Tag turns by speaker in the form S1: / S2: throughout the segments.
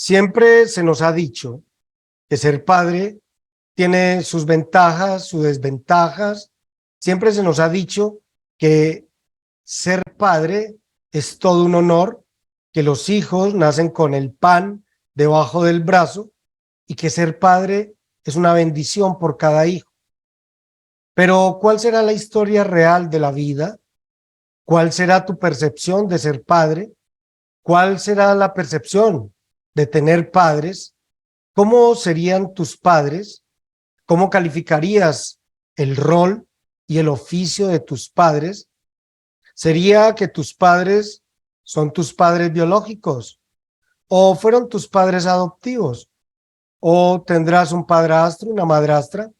S1: Siempre se nos ha dicho que ser padre tiene sus ventajas, sus desventajas. Siempre se nos ha dicho que ser padre es todo un honor, que los hijos nacen con el pan debajo del brazo y que ser padre es una bendición por cada hijo. Pero ¿cuál será la historia real de la vida? ¿Cuál será tu percepción de ser padre? ¿Cuál será la percepción de tener padres? ¿Cómo serían tus padres? ¿Cómo calificarías el rol y el oficio de tus padres? ¿Sería que tus padres son tus padres biológicos? ¿O fueron tus padres adoptivos? ¿O tendrás un padrastro, una madrastra?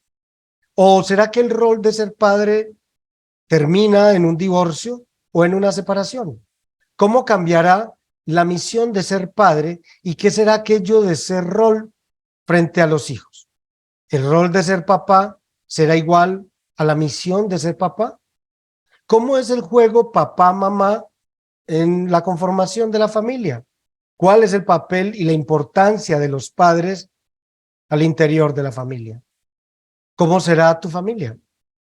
S1: ¿O será que el rol de ser padre termina en un divorcio o en una separación? ¿Cómo cambiará la misión de ser padre y qué será aquello de ser rol frente a los hijos? ¿El rol de ser papá será igual a la misión de ser papá? ¿Cómo es el juego papá-mamá en la conformación de la familia? ¿Cuál es el papel y la importancia de los padres al interior de la familia? ¿Cómo será tu familia?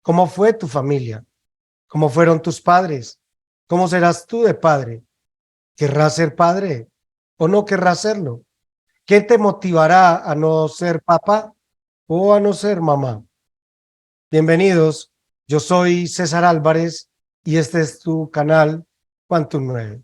S1: ¿Cómo fue tu familia? ¿Cómo fueron tus padres? ¿Cómo serás tú de padre? ¿Querrás ser padre o no querrás serlo? ¿Qué te motivará a no ser papá o a no ser mamá? Bienvenidos, yo soy César Álvarez y este es tu canal Quantum 9.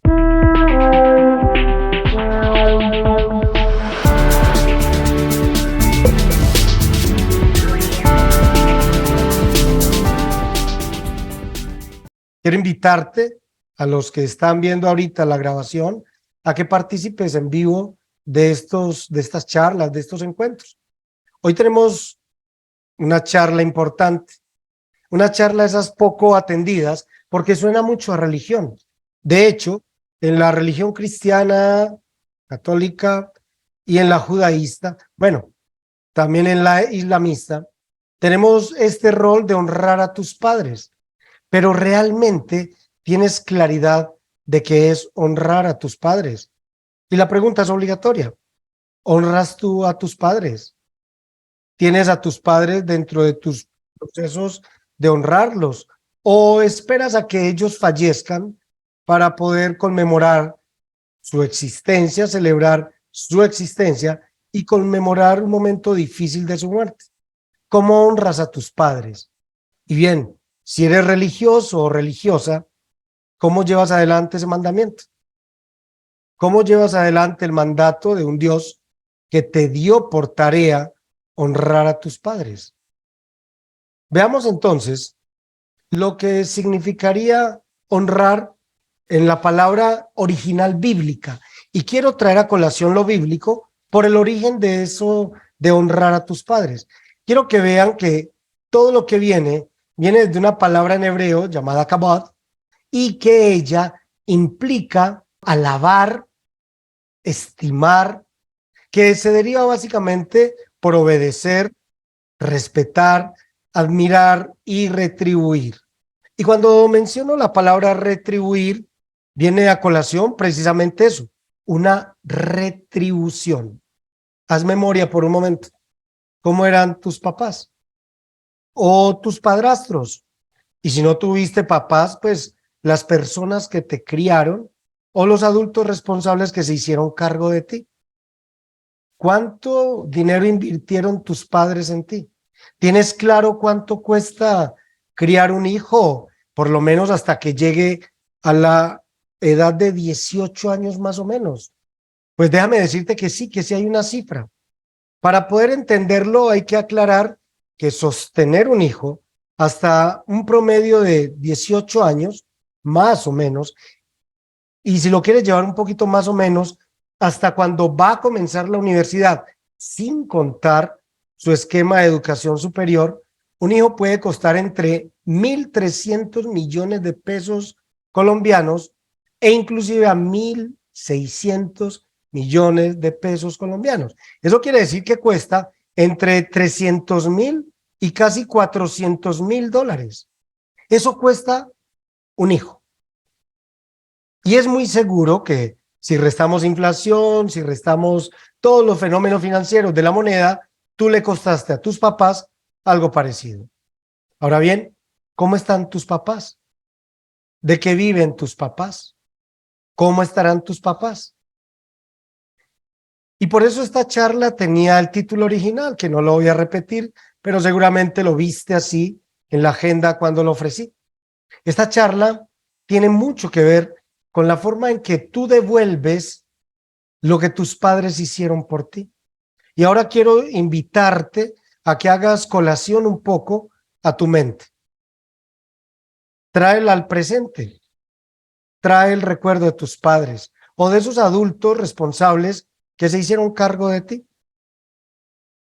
S1: Quiero invitarte a los que están viendo ahorita la grabación a que participes en vivo de estas charlas, de estos encuentros. Hoy tenemos una charla importante, una charla de esas poco atendidas porque suena mucho a religión. De hecho, en la religión cristiana, católica y en la judaísta, bueno, también en la islamista, tenemos este rol de honrar a tus padres. Pero realmente tienes claridad de qué es honrar a tus padres. Y la pregunta es obligatoria. ¿Honras tú a tus padres? ¿Tienes a tus padres dentro de tus procesos de honrarlos? ¿O esperas a que ellos fallezcan para poder conmemorar su existencia, celebrar su existencia y conmemorar un momento difícil de su muerte? ¿Cómo honras a tus padres? Y bien, si eres religioso o religiosa, ¿cómo llevas adelante ese mandamiento? ¿Cómo llevas adelante el mandato de un Dios que te dio por tarea honrar a tus padres? Veamos entonces lo que significaría honrar en la palabra original bíblica. Y quiero traer a colación lo bíblico por el origen de eso de honrar a tus padres. Quiero que vean que todo lo que viene de una palabra en hebreo llamada kabod y que ella implica alabar, estimar, que se deriva básicamente por obedecer, respetar, admirar y retribuir. Y cuando menciono la palabra retribuir, viene a colación precisamente eso, una retribución. Haz memoria por un momento. ¿Cómo eran tus papás? O tus padrastros. Y si no tuviste papás, pues las personas que te criaron o los adultos responsables que se hicieron cargo de ti. ¿Cuánto dinero invirtieron tus padres en ti? ¿Tienes claro cuánto cuesta criar un hijo? Por lo menos hasta que llegue a la edad de 18 años más o menos. Pues déjame decirte que sí hay una cifra. Para poder entenderlo hay que aclarar que sostener un hijo hasta un promedio de 18 años, más o menos, y si lo quieres llevar un poquito más o menos, hasta cuando va a comenzar la universidad, sin contar su esquema de educación superior, un hijo puede costar entre 1.300 millones de pesos colombianos e inclusive a 1.600 millones de pesos colombianos. Eso quiere decir que cuesta entre 300.000 y casi 400.000 dólares. Eso cuesta un hijo. Y es muy seguro que Si restamos inflación, si restamos todos los fenómenos financieros de la moneda, tú le costaste a tus papás algo parecido. Ahora bien, ¿cómo están tus papás? ¿De qué viven tus papás? ¿Cómo estarán tus papás? Y por eso esta charla tenía el título original, que no lo voy a repetir, pero seguramente lo viste así en la agenda cuando lo ofrecí. Esta charla tiene mucho que ver con la forma en que tú devuelves lo que tus padres hicieron por ti. Y ahora quiero invitarte a que hagas colación un poco a tu mente. Tráela al presente. Trae el recuerdo de tus padres o de esos adultos responsables que se hicieron cargo de ti.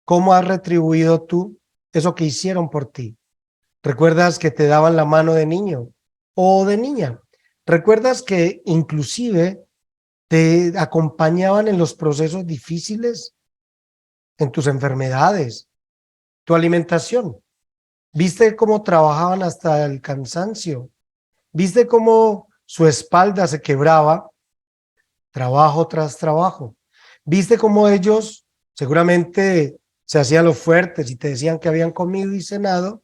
S1: ¿Cómo has retribuido tú eso que hicieron por ti? ¿Recuerdas que te daban la mano de niño o de niña? ¿Recuerdas que inclusive te acompañaban en los procesos difíciles, en tus enfermedades, tu alimentación? ¿Viste cómo trabajaban hasta el cansancio? ¿Viste cómo su espalda se quebraba trabajo tras trabajo? ¿Viste cómo ellos seguramente se hacían los fuertes y te decían que habían comido y cenado,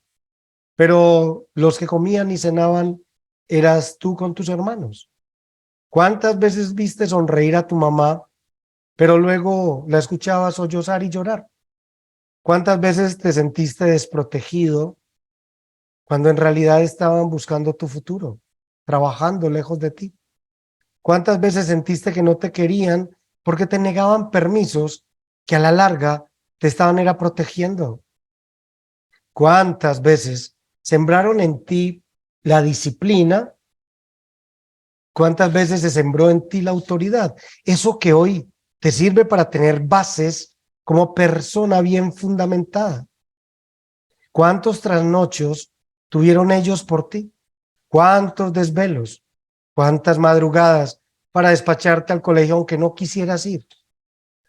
S1: pero los que comían y cenaban eras tú con tus hermanos? ¿Cuántas veces viste sonreír a tu mamá, pero luego la escuchabas sollozar y llorar? ¿Cuántas veces te sentiste desprotegido cuando en realidad estaban buscando tu futuro, trabajando lejos de ti? ¿Cuántas veces sentiste que no te querían porque te negaban permisos que a la larga te estaban era protegiendo? ¿Cuántas veces sembraron en ti la disciplina? ¿Cuántas veces se sembró en ti la autoridad? Eso que hoy te sirve para tener bases como persona bien fundamentada. ¿Cuántos trasnochos tuvieron ellos por ti? ¿Cuántos desvelos? ¿Cuántas madrugadas para despacharte al colegio aunque no quisieras ir?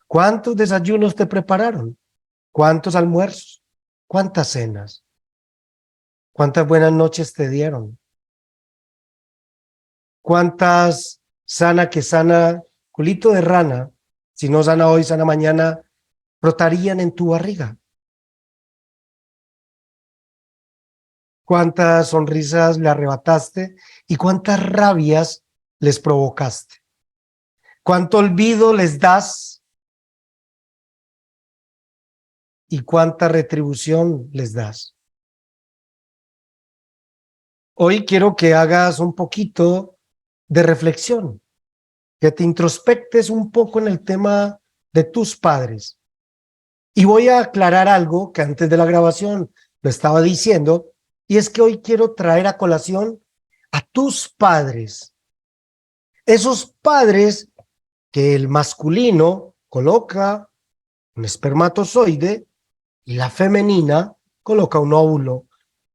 S1: ¿Cuántos desayunos te prepararon? ¿Cuántos almuerzos? ¿Cuántas cenas? ¿Cuántas buenas noches te dieron? ¿Cuántas sana que sana, culito de rana, si no sana hoy, sana mañana, brotarían en tu barriga? ¿Cuántas sonrisas le arrebataste y cuántas rabias les provocaste? ¿Cuánto olvido les das y cuánta retribución les das? Hoy quiero que hagas un poquito de reflexión, que te introspectes un poco en el tema de tus padres. Y voy a aclarar algo que antes de la grabación lo estaba diciendo, y es que hoy quiero traer a colación a tus padres. Esos padres que el masculino coloca un espermatozoide y la femenina coloca un óvulo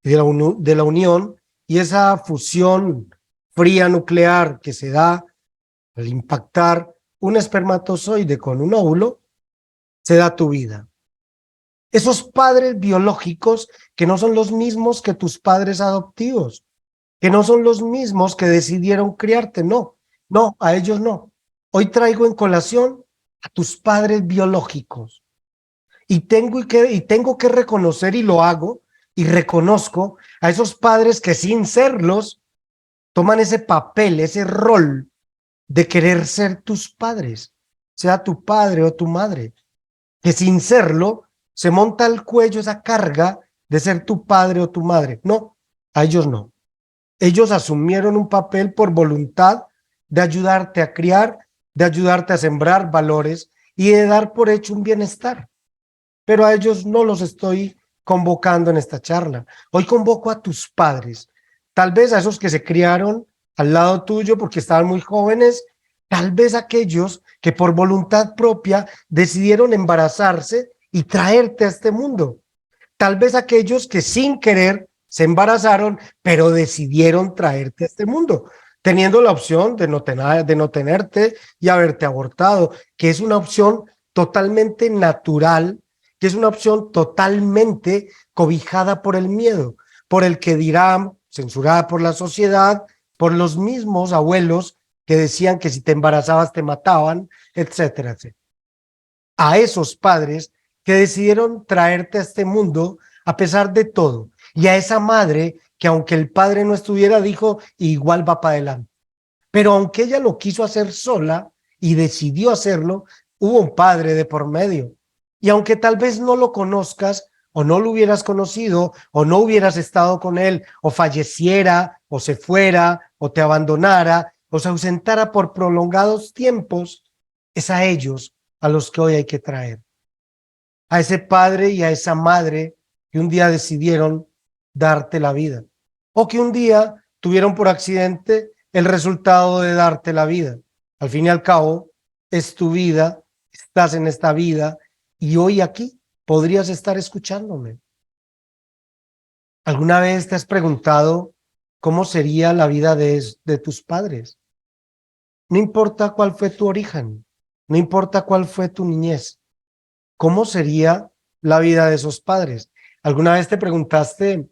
S1: de la unión, y esa fusión fría nuclear que se da al impactar un espermatozoide con un óvulo, se da tu vida. Esos padres biológicos que no son los mismos que tus padres adoptivos, que no son los mismos que decidieron criarte, no, a ellos no. Hoy traigo en colación a tus padres biológicos y tengo que reconocer, y lo hago, y reconozco a esos padres que sin serlos toman ese papel, ese rol de querer ser tus padres, sea tu padre o tu madre, que sin serlo se monta al cuello esa carga de ser tu padre o tu madre. No, a ellos no. Ellos asumieron un papel por voluntad de ayudarte a criar, de ayudarte a sembrar valores y de dar por hecho un bienestar. Pero a ellos no los estoy convocando en esta charla. Hoy convoco a tus padres, tal vez a esos que se criaron al lado tuyo porque estaban muy jóvenes, tal vez aquellos que por voluntad propia decidieron embarazarse y traerte a este mundo, tal vez aquellos que sin querer se embarazaron, pero decidieron traerte a este mundo, teniendo la opción de no tenerte y haberte abortado, que es una opción totalmente natural, que es una opción totalmente cobijada por el miedo, por el que dirán, censurada por la sociedad, por los mismos abuelos que decían que si te embarazabas te mataban, etcétera, etcétera. A esos padres que decidieron traerte a este mundo a pesar de todo. Y a esa madre que aunque el padre no estuviera, dijo, igual va para adelante. Pero aunque ella lo quiso hacer sola y decidió hacerlo, hubo un padre de por medio. Y aunque tal vez no lo conozcas o no lo hubieras conocido o no hubieras estado con él o falleciera o se fuera o te abandonara o se ausentara por prolongados tiempos, es a ellos a los que hoy hay que traer. A ese padre y a esa madre que un día decidieron darte la vida o que un día tuvieron por accidente el resultado de darte la vida. Al fin y al cabo, es tu vida, estás en esta vida y hoy aquí podrías estar escuchándome. ¿Alguna vez te has preguntado cómo sería la vida de tus padres? No importa cuál fue tu origen, no importa cuál fue tu niñez, ¿cómo sería la vida de esos padres? ¿Alguna vez te preguntaste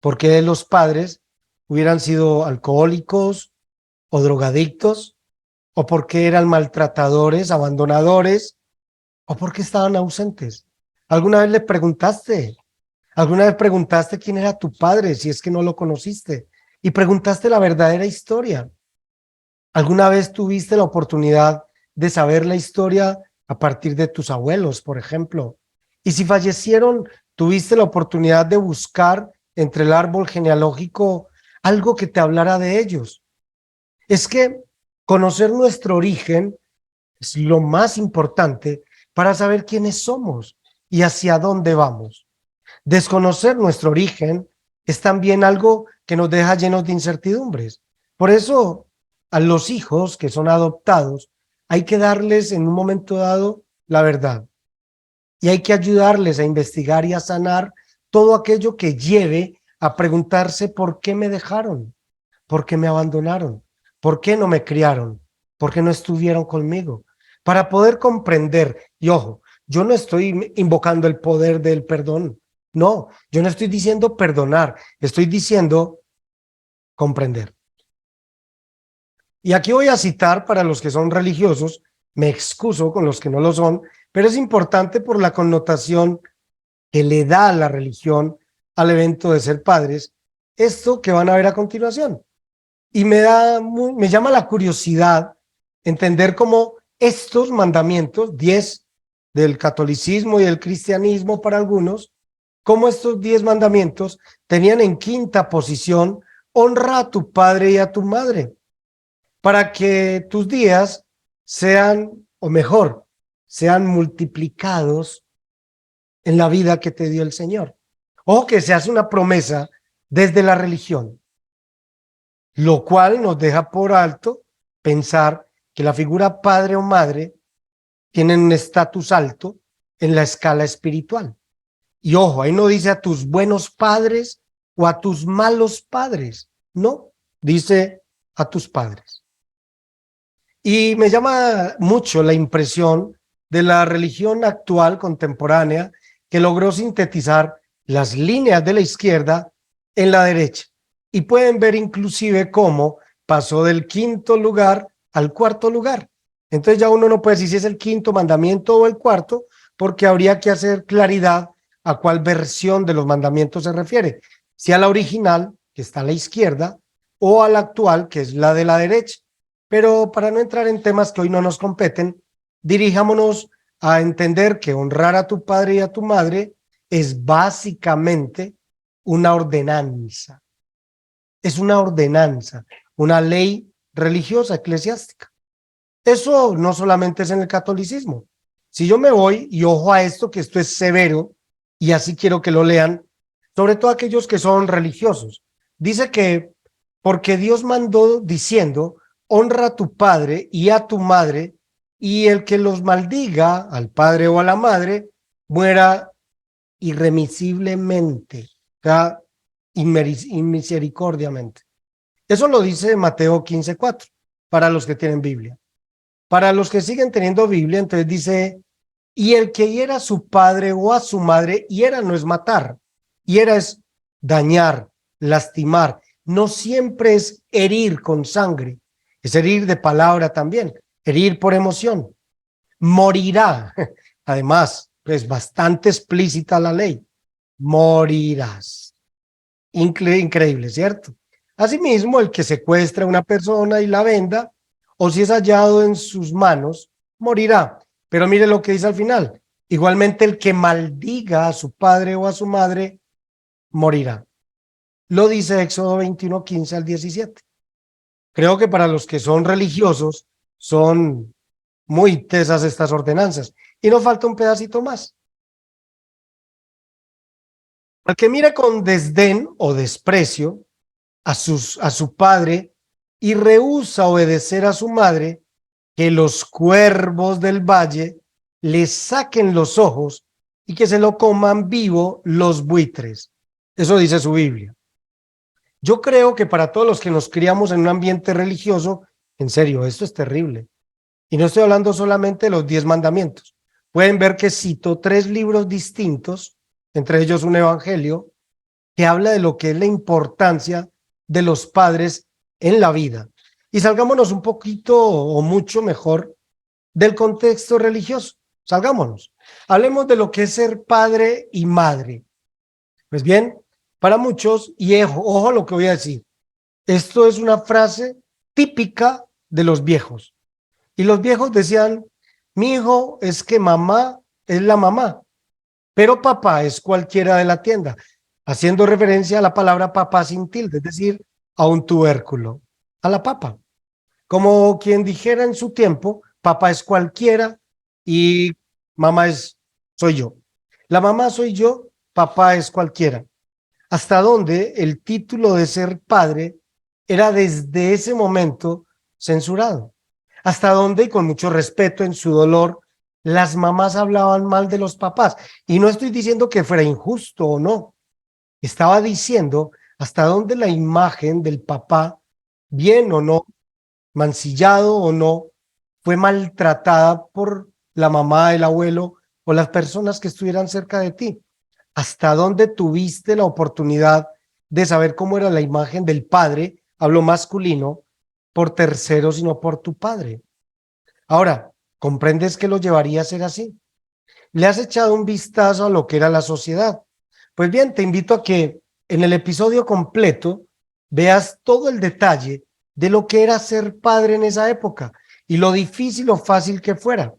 S1: por qué los padres hubieran sido alcohólicos o drogadictos? ¿O por qué eran maltratadores, abandonadores? ¿O por qué estaban ausentes? ¿Alguna vez le preguntaste? ¿Alguna vez preguntaste quién era tu padre si es que no lo conociste? Y preguntaste la verdadera historia. ¿Alguna vez tuviste la oportunidad de saber la historia a partir de tus abuelos, por ejemplo? Y si fallecieron, ¿tuviste la oportunidad de buscar entre el árbol genealógico algo que te hablara de ellos? Es que conocer nuestro origen es lo más importante para saber quiénes somos y hacia dónde vamos. Desconocer nuestro origen es también algo que nos deja llenos de incertidumbres. Por eso, a los hijos que son adoptados, hay que darles en un momento dado la verdad. Y hay que ayudarles a investigar y a sanar todo aquello que lleve a preguntarse por qué me dejaron, por qué me abandonaron, por qué no me criaron, por qué no estuvieron conmigo. Para poder comprender, y ojo, yo no estoy invocando el poder del perdón. No, yo no estoy diciendo perdonar, estoy diciendo comprender. Y aquí voy a citar para los que son religiosos, me excuso con los que no lo son, pero es importante por la connotación que le da la religión al evento de ser padres, esto que van a ver a continuación. Y me llama la curiosidad entender cómo estos mandamientos, 10 del catolicismo y del cristianismo para algunos, cómo estos 10 mandamientos tenían en quinta posición, honra a tu padre y a tu madre, para que tus días sean, o mejor, sean multiplicados en la vida que te dio el Señor. O que se hace una promesa desde la religión, lo cual nos deja por alto pensar que la figura padre o madre tienen un estatus alto en la escala espiritual. Y ojo, ahí no dice a tus buenos padres o a tus malos padres, no, dice a tus padres. Y me llama mucho la impresión de la religión actual contemporánea que logró sintetizar las líneas de la izquierda en la derecha. Y pueden ver inclusive cómo pasó del quinto lugar al cuarto lugar. Entonces ya uno no puede decir si es el quinto mandamiento o el cuarto, porque habría que hacer claridad a cuál versión de los mandamientos se refiere. Si a la original, que está a la izquierda, o a la actual, que es la de la derecha. Pero para no entrar en temas que hoy no nos competen, dirijámonos a entender que honrar a tu padre y a tu madre es básicamente una ordenanza. Es una ordenanza, una ley religiosa, eclesiástica. Eso no solamente es en el catolicismo. Si yo me voy, y ojo a esto, que esto es severo, y así quiero que lo lean, sobre todo aquellos que son religiosos. Dice que porque Dios mandó diciendo, honra a tu padre y a tu madre, y el que los maldiga, al padre o a la madre, muera irremisiblemente, o sea, inmisericordiamente. Eso lo dice Mateo 15:4, para los que tienen Biblia. Para los que siguen teniendo Biblia, entonces dice, y el que hiera a su padre o a su madre, hiera no es matar, hiera es dañar, lastimar, no siempre es herir con sangre. es herir de palabra también, herir por emoción. Morirá, además, es bastante explícita la ley, morirás. Increíble, ¿cierto? Asimismo, el que secuestra a una persona y la venda, o si es hallado en sus manos, morirá. Pero mire lo que dice al final. Igualmente, el que maldiga a su padre o a su madre, morirá. Lo dice Éxodo 21, 15 al 17. Creo que para los que son religiosos, son muy tesas estas ordenanzas. Y nos falta un pedacito más. Al que mira con desdén o desprecio a su padre y rehúsa obedecer a su madre, que los cuervos del valle le saquen los ojos y que se lo coman vivo los buitres. Eso dice su Biblia. Yo creo que para todos los que nos criamos en un ambiente religioso, en serio, esto es terrible. Y no estoy hablando solamente de los 10 mandamientos. Pueden ver que cito 3 libros distintos, entre ellos un evangelio, que habla de lo que es la importancia de los padres en la vida. Y salgámonos un poquito o mucho mejor del contexto religioso. Salgámonos. Hablemos de lo que es ser padre y madre. Pues bien, para muchos, y ojo lo que voy a decir, esto es una frase típica de los viejos. Y los viejos decían, mi hijo, es que mamá es la mamá, pero papá es cualquiera de la tienda, haciendo referencia a la palabra papá sin tilde, es decir, a un tubérculo, a la papa. Como quien dijera en su tiempo, papá es cualquiera y mamá soy yo. La mamá soy yo, papá es cualquiera. Hasta donde el título de ser padre era desde ese momento censurado. Hasta donde, y con mucho respeto en su dolor, las mamás hablaban mal de los papás. Y no estoy diciendo que fuera injusto o no. Estaba diciendo hasta dónde la imagen del papá, bien o no, mancillado o no, fue maltratada por la mamá, el abuelo o las personas que estuvieran cerca de ti. Hasta dónde tuviste la oportunidad de saber cómo era la imagen del padre, hablo masculino, por terceros y no por tu padre. Ahora, ¿comprendes que lo llevaría a ser así? ¿Le has echado un vistazo a lo que era la sociedad? Pues bien, te invito a que en el episodio completo veas todo el detalle de lo que era ser padre en esa época y lo difícil o fácil que fuera.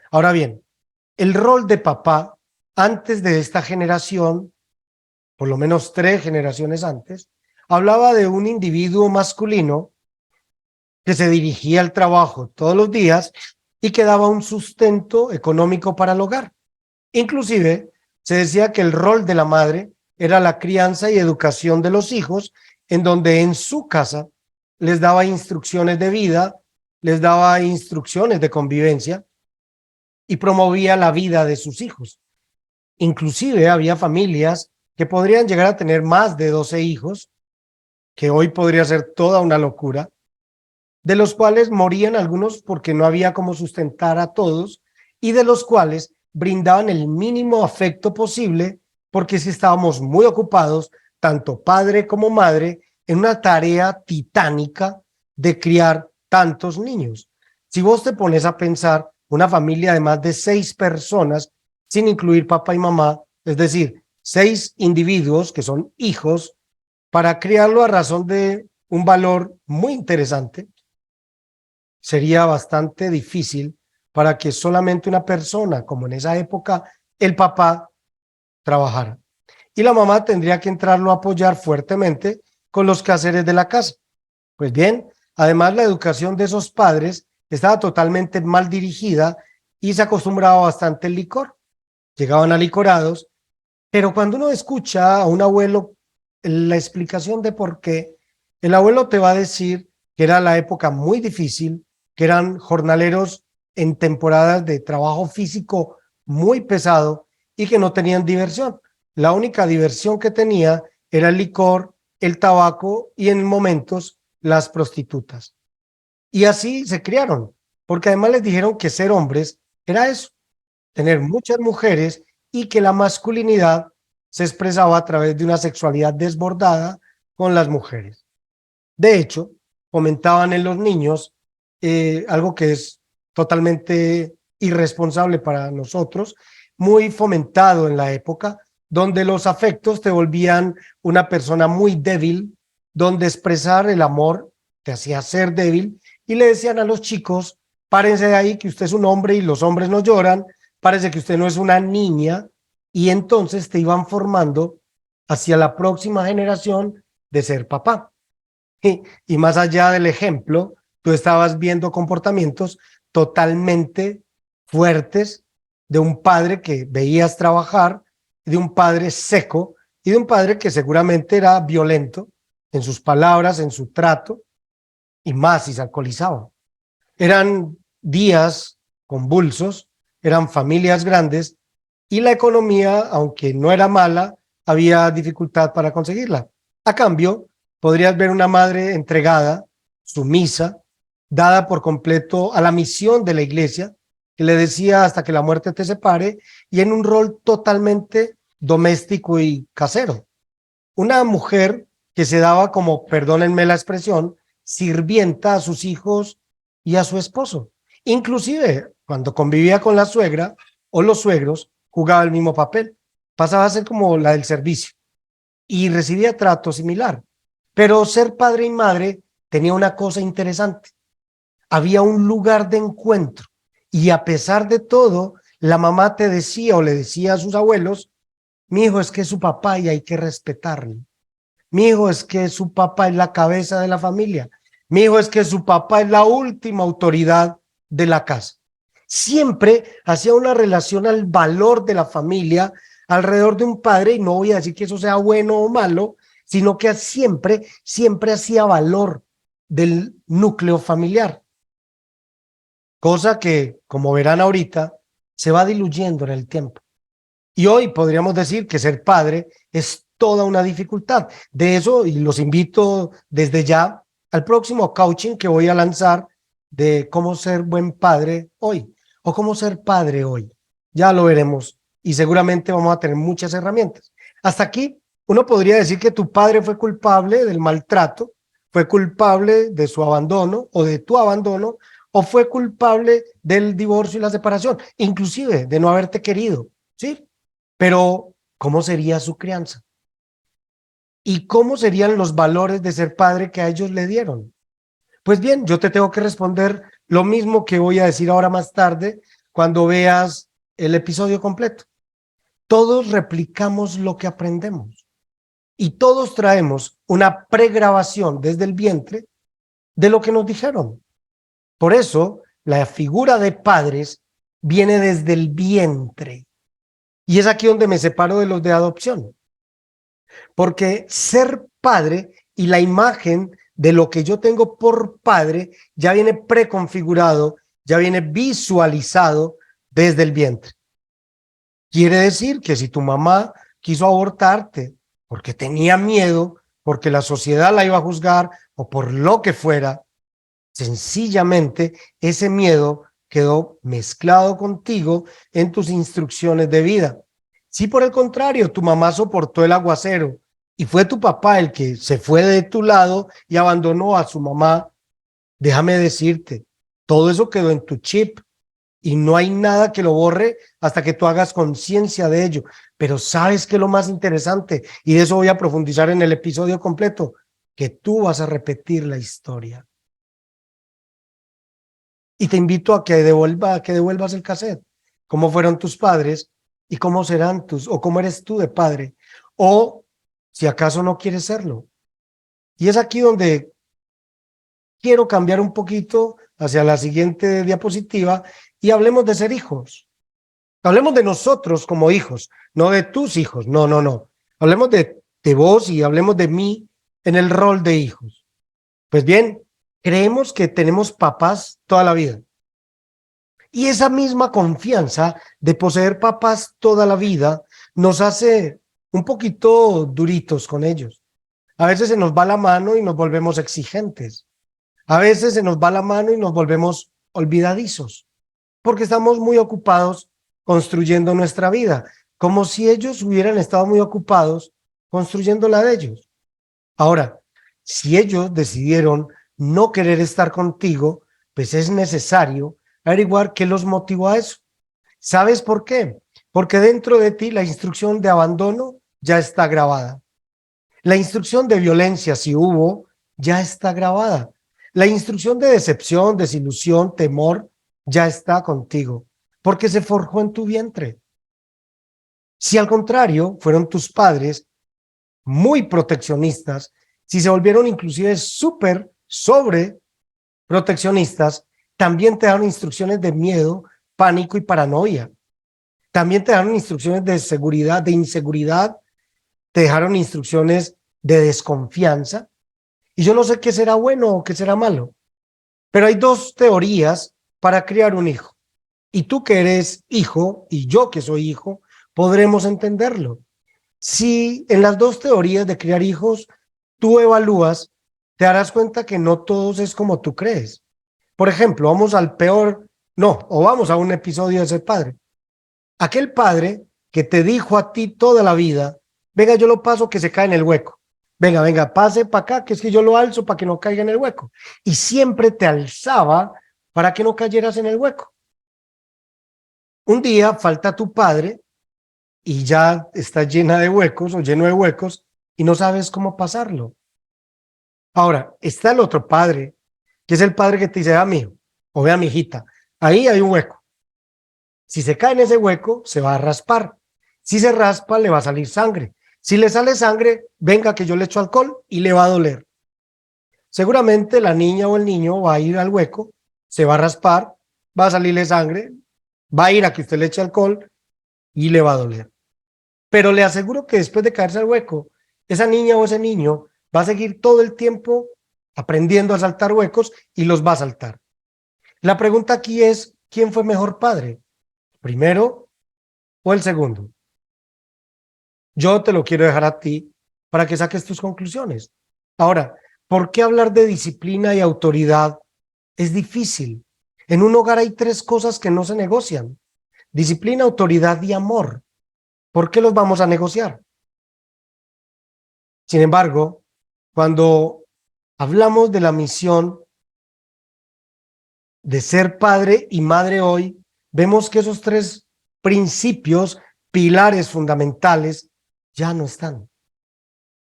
S1: Ahora bien, el rol de papá antes de esta generación, por lo menos 3 generaciones antes, hablaba de un individuo masculino que se dirigía al trabajo todos los días y que daba un sustento económico para el hogar. Inclusive, se decía que el rol de la madre era la crianza y educación de los hijos, en donde en su casa les daba instrucciones de vida, les daba instrucciones de convivencia y promovía la vida de sus hijos. Inclusive había familias que podrían llegar a tener más de 12 hijos, que hoy podría ser toda una locura, de los cuales morían algunos porque no había cómo sustentar a todos y de los cuales brindaban el mínimo afecto posible porque sí estábamos muy ocupados, tanto padre como madre, en una tarea titánica de criar tantos niños. Si vos te pones a pensar, una familia de más de 6 personas, sin incluir papá y mamá, es decir, 6 individuos que son hijos, para criarlo a razón de un valor muy interesante, sería bastante difícil para que solamente una persona, como en esa época, el papá, trabajara. Y la mamá tendría que entrarlo a apoyar fuertemente con los quehaceres de la casa. Pues bien, además la educación de esos padres estaba totalmente mal dirigida y se acostumbraba bastante el licor. Llegaban alicorados, pero cuando uno escucha a un abuelo la explicación de por qué, el abuelo te va a decir que era la época muy difícil, que eran jornaleros en temporadas de trabajo físico muy pesado y que no tenían diversión. La única diversión que tenía era el licor, el tabaco y en momentos las prostitutas. Y así se criaron, porque además les dijeron que ser hombres era eso, tener muchas mujeres y que la masculinidad se expresaba a través de una sexualidad desbordada con las mujeres. De hecho, fomentaban en los niños algo que es totalmente irresponsable para nosotros, muy fomentado en la época, donde los afectos te volvían una persona muy débil, donde expresar el amor te hacía ser débil, y le decían a los chicos: párense de ahí que usted es un hombre y los hombres no lloran, parece que usted no es una niña, y entonces te iban formando hacia la próxima generación de ser papá. Y más allá del ejemplo, tú estabas viendo comportamientos totalmente fuertes de un padre que veías trabajar, de un padre seco y de un padre que seguramente era violento en sus palabras, en su trato, y más si se alcoholizaba. Eran días convulsos, eran familias grandes y la economía, aunque no era mala, había dificultad para conseguirla. A cambio, podrías ver una madre entregada, sumisa, dada por completo a la misión de la iglesia, que le decía hasta que la muerte te separe, y en un rol totalmente doméstico y casero. Una mujer que se daba como, perdónenme la expresión, sirvienta a sus hijos y a su esposo. Inclusive, cuando convivía con la suegra o los suegros, jugaba el mismo papel. Pasaba a ser como la del servicio y recibía trato similar. Pero ser padre y madre tenía una cosa interesante. Había un lugar de encuentro y a pesar de todo, la mamá te decía o le decía a sus abuelos: mi hijo, es que es su papá y hay que respetarlo. Mi hijo, es que su papá es la cabeza de la familia. Mi hijo, es que su papá es la última autoridad de la casa. Siempre hacía una relación al valor de la familia alrededor de un padre, y no voy a decir que eso sea bueno o malo, sino que siempre hacía valor del núcleo familiar. Cosa que, como verán ahorita, se va diluyendo en el tiempo. Y hoy podríamos decir que ser padre es toda una dificultad. De eso, y los invito desde ya al próximo coaching que voy a lanzar de cómo ser buen padre hoy o cómo ser padre hoy. Ya lo veremos y seguramente vamos a tener muchas herramientas. Hasta aquí, uno podría decir que tu padre fue culpable del maltrato, fue culpable de su abandono o de tu abandono, o fue culpable del divorcio y la separación, inclusive de no haberte querido, ¿sí? Pero, ¿cómo sería su crianza? ¿Y cómo serían los valores de ser padre que a ellos le dieron? Pues bien, yo te tengo que responder lo mismo que voy a decir ahora más tarde cuando veas el episodio completo. Todos replicamos lo que aprendemos y todos traemos una pregrabación desde el vientre de lo que nos dijeron. Por eso, la figura de padres viene desde el vientre. Y es aquí donde me separo de los de adopción. Porque ser padre y la imagen de lo que yo tengo por padre ya viene preconfigurado, ya viene visualizado desde el vientre. Quiere decir que si tu mamá quiso abortarte porque tenía miedo, porque la sociedad la iba a juzgar o por lo que fuera, sencillamente ese miedo quedó mezclado contigo en tus instrucciones de vida. Si por el contrario tu mamá soportó el aguacero y fue tu papá el que se fue de tu lado y abandonó a su mamá, déjame decirte, todo eso quedó en tu chip y no hay nada que lo borre hasta que tú hagas conciencia de ello. Pero ¿sabes qué es lo más interesante? Y de eso voy a profundizar en el episodio completo, que tú vas a repetir la historia. Y te invito a que devuelvas el cassette. ¿Cómo fueron tus padres y cómo serán o cómo eres tú de padre? O si acaso no quieres serlo. Y es aquí donde quiero cambiar un poquito hacia la siguiente diapositiva y hablemos de ser hijos. Hablemos de nosotros como hijos, no de tus hijos. No, no, no. Hablemos de vos y hablemos de mí en el rol de hijos. Pues bien, creemos que tenemos papás toda la vida. Y esa misma confianza de poseer papás toda la vida nos hace un poquito duritos con ellos. A veces se nos va la mano y nos volvemos exigentes. A veces se nos va la mano y nos volvemos olvidadizos, porque estamos muy ocupados construyendo nuestra vida, como si ellos hubieran estado muy ocupados construyendo la de ellos. Ahora, si ellos decidieron no querer estar contigo, pues es necesario averiguar qué los motivó a eso. ¿Sabes por qué? Porque dentro de ti la instrucción de abandono ya está grabada. La instrucción de violencia, si hubo, ya está grabada. La instrucción de decepción, desilusión, temor, ya está contigo, porque se forjó en tu vientre. Si al contrario fueron tus padres muy proteccionistas, si se volvieron inclusive súper sobre proteccionistas, también te dan instrucciones de miedo, pánico y paranoia. También te dan instrucciones de seguridad, de inseguridad, te dejaron instrucciones de desconfianza. Y yo no sé qué será bueno o qué será malo, pero hay dos teorías para criar un hijo. Y tú que eres hijo y yo que soy hijo, podremos entenderlo. Si en las dos teorías de criar hijos tú evalúas, te darás cuenta que no todos es como tú crees. Por ejemplo, vamos al peor, no, o vamos a un episodio de ese padre. Aquel padre que te dijo a ti toda la vida, venga, yo lo paso que se cae en el hueco. Venga, venga, pase para acá, que es que yo lo alzo para que no caiga en el hueco. Y siempre te alzaba para que no cayeras en el hueco. Un día falta tu padre y ya está llena de huecos o lleno de huecos y no sabes cómo pasarlo. Ahora, está el otro padre, que es el padre que te dice, ah, mijo, o vea, mijita, ahí hay un hueco. Si se cae en ese hueco, se va a raspar. Si se raspa, le va a salir sangre. Si le sale sangre, venga que yo le echo alcohol y le va a doler. Seguramente la niña o el niño va a ir al hueco, se va a raspar, va a salirle sangre, va a ir a que usted le eche alcohol y le va a doler. Pero le aseguro que después de caerse al hueco, esa niña o ese niño va a seguir todo el tiempo aprendiendo a saltar huecos y los va a saltar. La pregunta aquí es, ¿quién fue mejor padre? ¿Primero o el segundo? Yo te lo quiero dejar a ti para que saques tus conclusiones. Ahora, ¿por qué hablar de disciplina y autoridad es difícil? En un hogar hay tres cosas que no se negocian: disciplina, autoridad y amor. ¿Por qué los vamos a negociar? Sin embargo, cuando hablamos de la misión de ser padre y madre hoy, vemos que esos tres principios, pilares fundamentales, ya no están.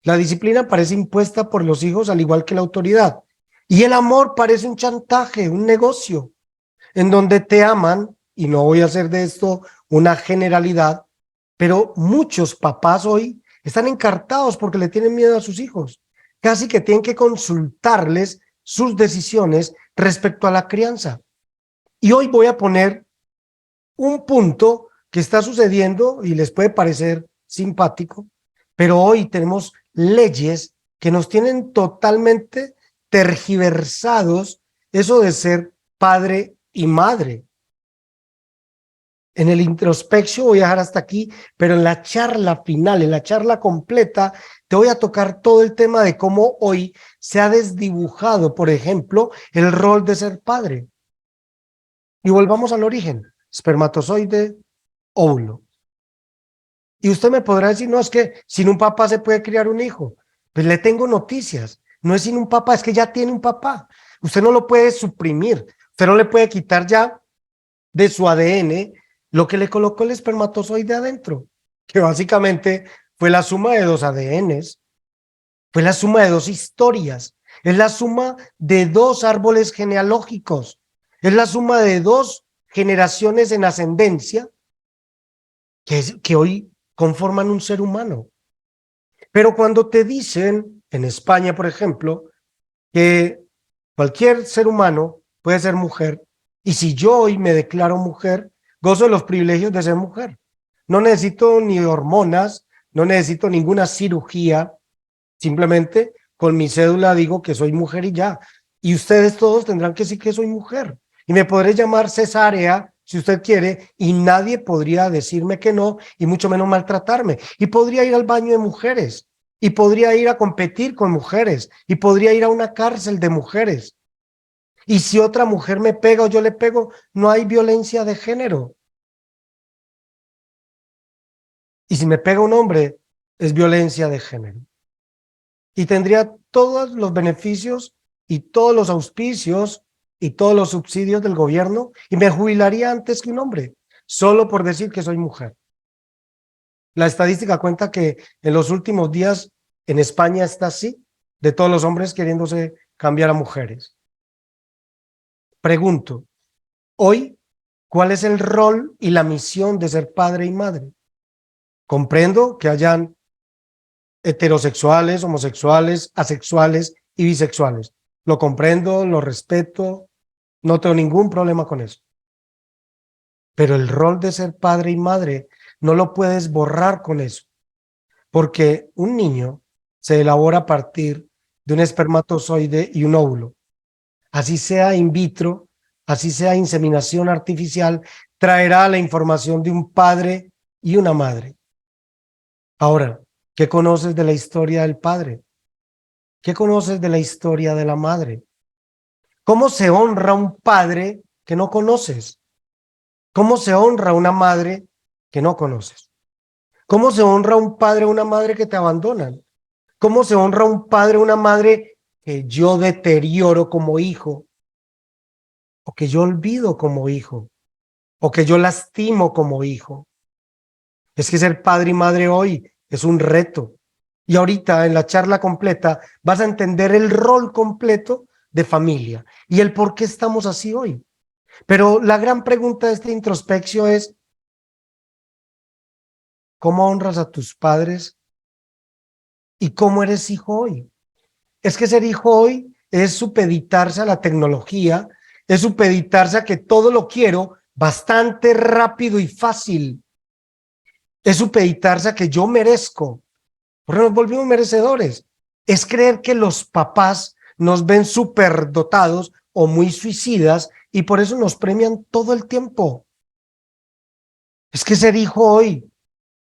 S1: La disciplina parece impuesta por los hijos al igual que la autoridad. Y el amor parece un chantaje, un negocio, en donde te aman, y no voy a hacer de esto una generalidad, pero muchos papás hoy están encartados porque le tienen miedo a sus hijos. Casi que tienen que consultarles sus decisiones respecto a la crianza. Y hoy voy a poner un punto que está sucediendo y les puede parecer simpático, pero hoy tenemos leyes que nos tienen totalmente tergiversados eso de ser padre y madre. En el introspección voy a dejar hasta aquí, pero en la charla final, en la charla completa, te voy a tocar todo el tema de cómo hoy se ha desdibujado, por ejemplo, el rol de ser padre. Y volvamos al origen: espermatozoide, óvulo. Y usted me podrá decir, no, es que sin un papá se puede criar un hijo. Pues le tengo noticias. No es sin un papá, es que ya tiene un papá. Usted no lo puede suprimir. Usted no le puede quitar ya de su ADN lo que le colocó el espermatozoide adentro, que básicamente fue la suma de dos ADNs, fue la suma de dos historias, es la suma de dos árboles genealógicos, es la suma de dos generaciones en ascendencia que hoy conforman un ser humano. Pero cuando te dicen, en España, por ejemplo, que cualquier ser humano puede ser mujer, y si yo hoy me declaro mujer, gozo de los privilegios de ser mujer. No necesito ni hormonas, no necesito ninguna cirugía, simplemente con mi cédula digo que soy mujer y ya. Y ustedes todos tendrán que decir que soy mujer. Y me podré llamar cesárea si usted quiere, y nadie podría decirme que no, y mucho menos maltratarme. Y podría ir al baño de mujeres, y podría ir a competir con mujeres, y podría ir a una cárcel de mujeres. Y si otra mujer me pega o yo le pego, no hay violencia de género. Y si me pega un hombre, es violencia de género. Y tendría todos los beneficios y todos los auspicios y todos los subsidios del gobierno y me jubilaría antes que un hombre, solo por decir que soy mujer. La estadística cuenta que en los últimos días en España está así, de todos los hombres queriéndose cambiar a mujeres. Pregunto, hoy, ¿cuál es el rol y la misión de ser padre y madre? Comprendo que hayan heterosexuales, homosexuales, asexuales y bisexuales. Lo comprendo, lo respeto, no tengo ningún problema con eso. Pero el rol de ser padre y madre no lo puedes borrar con eso, porque un niño se elabora a partir de un espermatozoide y un óvulo. Así sea in vitro, así sea inseminación artificial, traerá la información de un padre y una madre. Ahora, ¿qué conoces de la historia del padre? ¿Qué conoces de la historia de la madre? ¿Cómo se honra a un padre que no conoces? ¿Cómo se honra a una madre que no conoces? ¿Cómo se honra a un padre o una madre que te abandonan? ¿Cómo se honra a un padre o una madre que yo deterioro como hijo? O que yo olvido como hijo, o que yo lastimo como hijo. Es que ser padre y madre hoy es un reto. Y ahorita en la charla completa vas a entender el rol completo de familia y el por qué estamos así hoy. Pero la gran pregunta de esta introspección es, ¿cómo honras a tus padres y cómo eres hijo hoy? Es que ser hijo hoy es supeditarse a la tecnología, es supeditarse a que todo lo quiero bastante rápido y fácil. Es supeditarse a que yo merezco, porque nos volvimos merecedores. Es creer que los papás nos ven superdotados o muy suicidas y por eso nos premian todo el tiempo. Es que ser hijo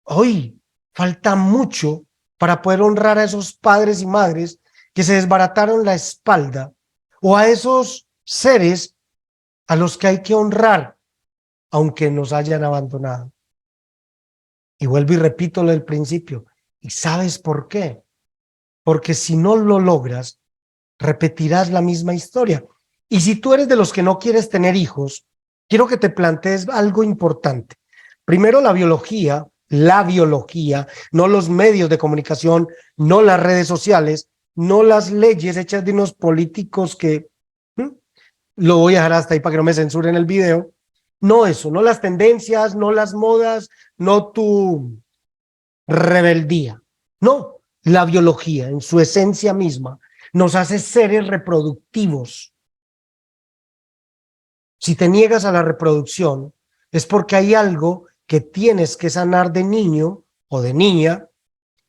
S1: hoy falta mucho para poder honrar a esos padres y madres que se desbarataron la espalda o a esos seres a los que hay que honrar aunque nos hayan abandonado. Y vuelvo y repito lo del principio. ¿Y sabes por qué? Porque si no lo logras, repetirás la misma historia. Y si tú eres de los que no quieres tener hijos, quiero que te plantees algo importante. Primero, la biología, no los medios de comunicación, no las redes sociales, no las leyes hechas de unos políticos que lo voy a dejar hasta ahí para que no me censuren el video. No eso, no las tendencias, no las modas, no tu rebeldía. No, la biología en su esencia misma nos hace seres reproductivos. Si te niegas a la reproducción, es porque hay algo que tienes que sanar de niño o de niña,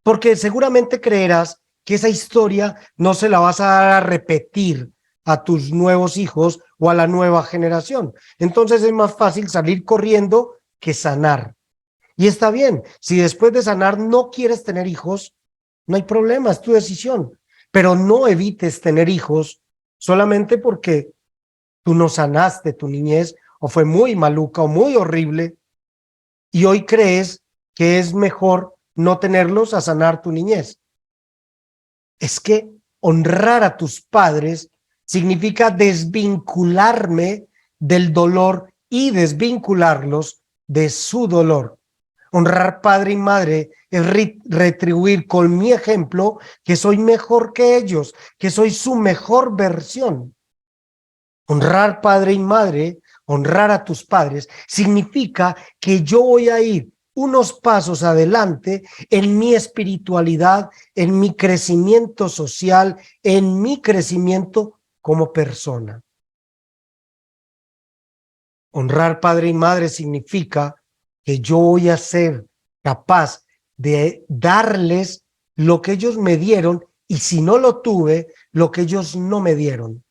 S1: porque seguramente creerás que esa historia no se la vas a dar a repetir a tus nuevos hijos o a la nueva generación. Entonces es más fácil salir corriendo que sanar. Y está bien, si después de sanar no quieres tener hijos, no hay problema, es tu decisión. Pero no evites tener hijos solamente porque tú no sanaste tu niñez o fue muy maluca o muy horrible y hoy crees que es mejor no tenerlos a sanar tu niñez. Es que honrar a tus padres significa desvincularme del dolor y desvincularlos de su dolor. Honrar padre y madre es retribuir con mi ejemplo que soy mejor que ellos, que soy su mejor versión. Honrar padre y madre, honrar a tus padres, significa que yo voy a ir unos pasos adelante en mi espiritualidad, en mi crecimiento social, en mi crecimiento como persona. Honrar padre y madre significa que yo voy a ser capaz de darles lo que ellos me dieron y si no lo tuve, lo que ellos no me dieron.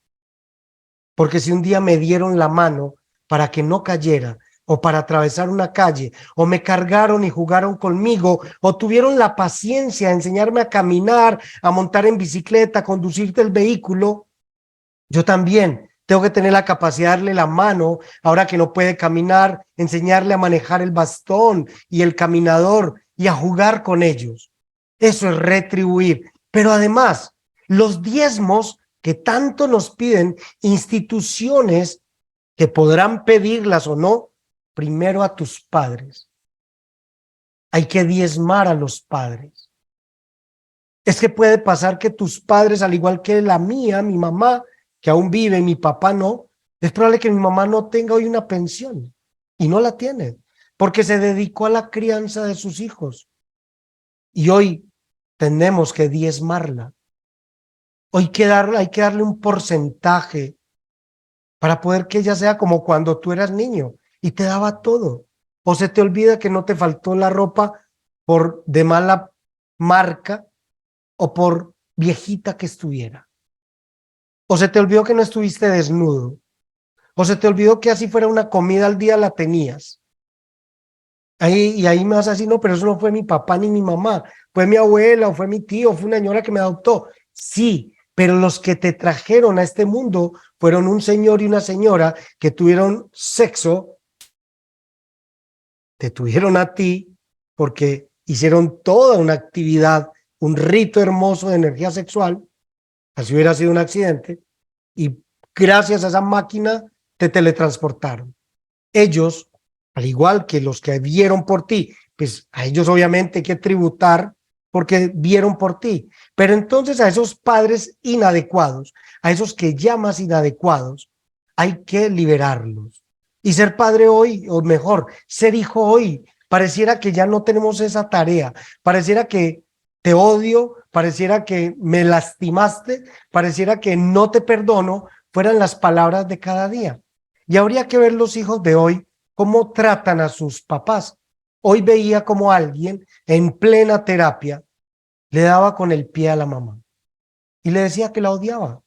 S1: Porque si un día me dieron la mano para que no cayera o para atravesar una calle o me cargaron y jugaron conmigo o tuvieron la paciencia de enseñarme a caminar, a montar en bicicleta, a conducirte el vehículo, yo también tengo que tener la capacidad de darle la mano, ahora que no puede caminar, enseñarle a manejar el bastón y el caminador y a jugar con ellos. Eso es retribuir. Pero además, los diezmos que tanto nos piden instituciones que podrán pedirlas o no, primero a tus padres. Hay que diezmar a los padres. Es que puede pasar que tus padres, al igual que la mía, mi mamá, que aún vive, mi papá no, es probable que mi mamá no tenga hoy una pensión y no la tiene porque se dedicó a la crianza de sus hijos. Y hoy tenemos que diezmarla. Hoy hay que darle un porcentaje para poder que ella sea como cuando tú eras niño y te daba todo. O se te olvida que no te faltó la ropa por de mala marca o por viejita que estuviera. O se te olvidó que no estuviste desnudo. O se te olvidó que así fuera una comida al día la tenías. Y ahí me vas a decir, no, pero eso no fue mi papá ni mi mamá. Fue mi abuela o fue mi tío, fue una señora que me adoptó. Sí, pero los que te trajeron a este mundo fueron un señor y una señora que tuvieron sexo, te tuvieron a ti porque hicieron toda una actividad, un rito hermoso de energía sexual, así hubiera sido un accidente, y gracias a esa máquina te teletransportaron. Ellos, al igual que los que vieron por ti, pues a ellos obviamente hay que tributar porque vieron por ti. Pero entonces a esos padres inadecuados, a esos que llamas inadecuados, hay que liberarlos. Y ser padre hoy, o mejor, ser hijo hoy, pareciera que ya no tenemos esa tarea, pareciera que te odio, pareciera que me lastimaste, pareciera que no te perdono, fueran las palabras de cada día. Y habría que ver los hijos de hoy cómo tratan a sus papás. Hoy veía como alguien en plena terapia le daba con el pie a la mamá y le decía que la odiaba.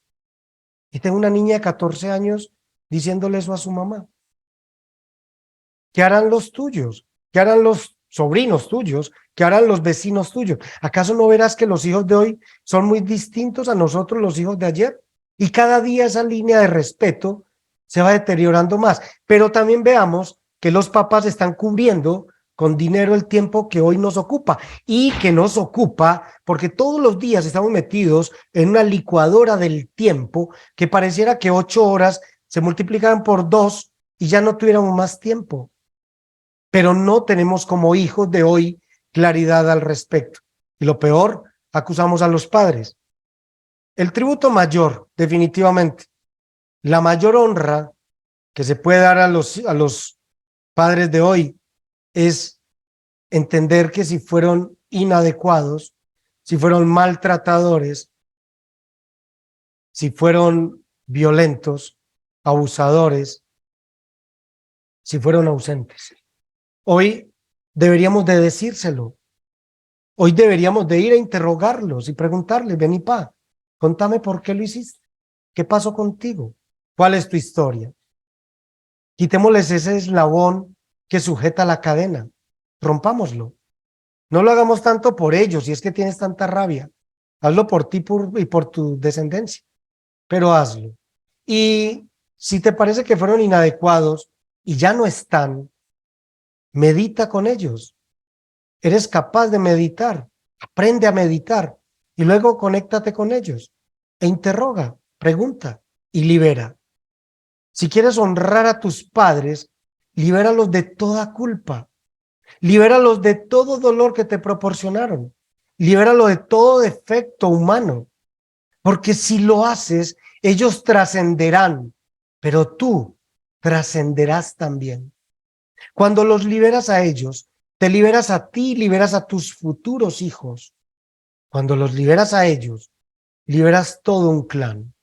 S1: Y tengo una niña de 14 años diciéndole eso a su mamá. ¿Qué harán los tuyos? ¿Qué harán los sobrinos tuyos? ¿Qué harán los vecinos tuyos? ¿Acaso no verás que los hijos de hoy son muy distintos a nosotros, los hijos de ayer? Y cada día esa línea de respeto se va deteriorando más. Pero también veamos que los papás están cubriendo con dinero el tiempo que hoy nos ocupa y que nos ocupa porque todos los días estamos metidos en una licuadora del tiempo que pareciera que 8 horas se multiplicaran por 2 y ya no tuviéramos más tiempo. Pero no tenemos como hijos de hoy claridad al respecto. Y lo peor, acusamos a los padres. El tributo mayor, definitivamente, la mayor honra que se puede dar a los padres de hoy es entender que si fueron inadecuados, si fueron maltratadores, si fueron violentos, abusadores, si fueron ausentes. Hoy deberíamos de decírselo. Hoy deberíamos de ir a interrogarlos y preguntarles, ven y pa, contame por qué lo hiciste. ¿Qué pasó contigo? ¿Cuál es tu historia? Quitémosles ese eslabón que sujeta la cadena. Rompámoslo. No lo hagamos tanto por ellos, si es que tienes tanta rabia. Hazlo por ti y por tu descendencia, pero hazlo. Y si te parece que fueron inadecuados y ya no están, medita con ellos. Eres capaz de meditar, aprende a meditar y luego conéctate con ellos e interroga, pregunta y libera. Si quieres honrar a tus padres, libéralos de toda culpa, libéralos de todo dolor que te proporcionaron, libéralo de todo defecto humano, porque si lo haces, ellos trascenderán, pero tú trascenderás también. Cuando los liberas a ellos, te liberas a ti, liberas a tus futuros hijos. Cuando los liberas a ellos, liberas todo un clan.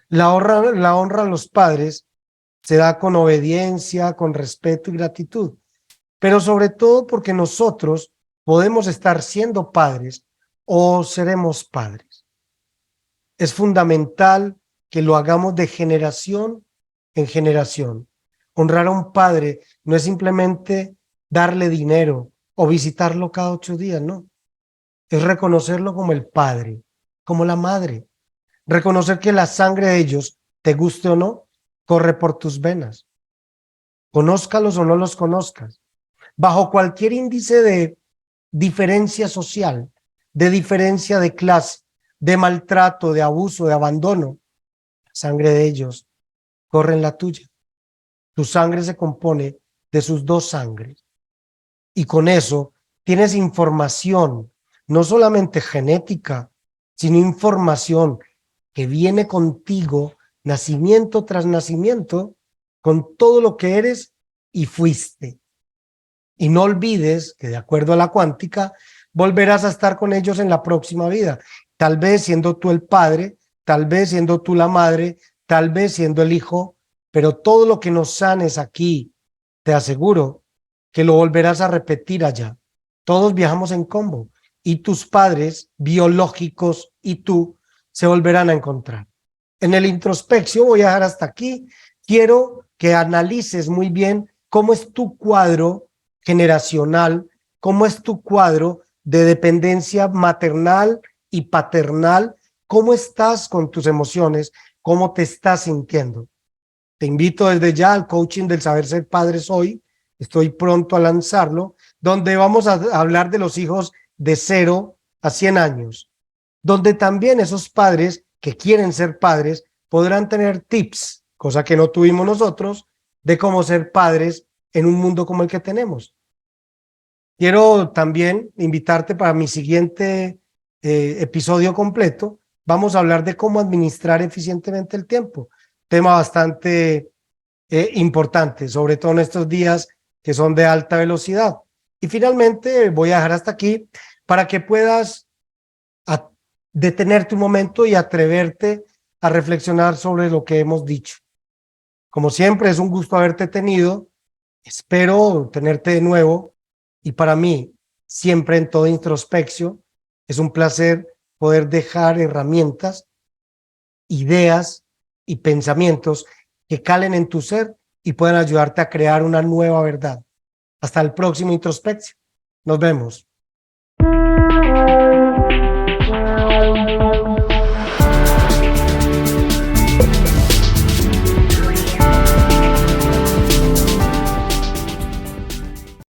S1: La honra a los padres se da con obediencia, con respeto y gratitud, pero sobre todo porque nosotros podemos estar siendo padres o seremos padres. Es fundamental que lo hagamos de generación en generación. Honrar a un padre no es simplemente darle dinero o visitarlo cada 8 días, no. Es reconocerlo como el padre, como la madre. Reconocer que la sangre de ellos, te guste o no, corre por tus venas. Conózcalos o no los conozcas. Bajo cualquier índice de diferencia social, de diferencia de clase de maltrato, de abuso, de abandono. La sangre de ellos corre en la tuya. Tu sangre se compone de sus dos sangres. Y con eso tienes información, no solamente genética, sino información que viene contigo, nacimiento tras nacimiento, con todo lo que eres y fuiste. Y no olvides que de acuerdo a la cuántica, volverás a estar con ellos en la próxima vida. Tal vez siendo tú el padre, tal vez siendo tú la madre, tal vez siendo el hijo, pero todo lo que nos sanes aquí, te aseguro que lo volverás a repetir allá. Todos viajamos en combo y tus padres biológicos y tú se volverán a encontrar. En el introspección voy a dejar hasta aquí. Quiero que analices muy bien cómo es tu cuadro generacional, cómo es tu cuadro de dependencia maternal y paternal, cómo estás con tus emociones, cómo te estás sintiendo. Te invito desde ya al coaching del Saber Ser Padres hoy. Estoy pronto a lanzarlo, donde vamos a hablar de los hijos de 0 a 100 años, donde también esos padres que quieren ser padres podrán tener tips, cosa que no tuvimos nosotros, de cómo ser padres en un mundo como el que tenemos. Quiero también invitarte para mi siguiente episodio completo. Vamos a hablar de cómo administrar eficientemente el tiempo. Tema bastante importante, sobre todo en estos días que son de alta velocidad. Y finalmente voy a dejar hasta aquí para que puedas detenerte un momento y atreverte a reflexionar sobre lo que hemos dicho. Como siempre, es un gusto haberte tenido. Espero tenerte de nuevo. Y para mí, siempre en toda introspección, es un placer poder dejar herramientas, ideas y pensamientos que calen en tu ser y puedan ayudarte a crear una nueva verdad. Hasta el próximo introspección. Nos vemos.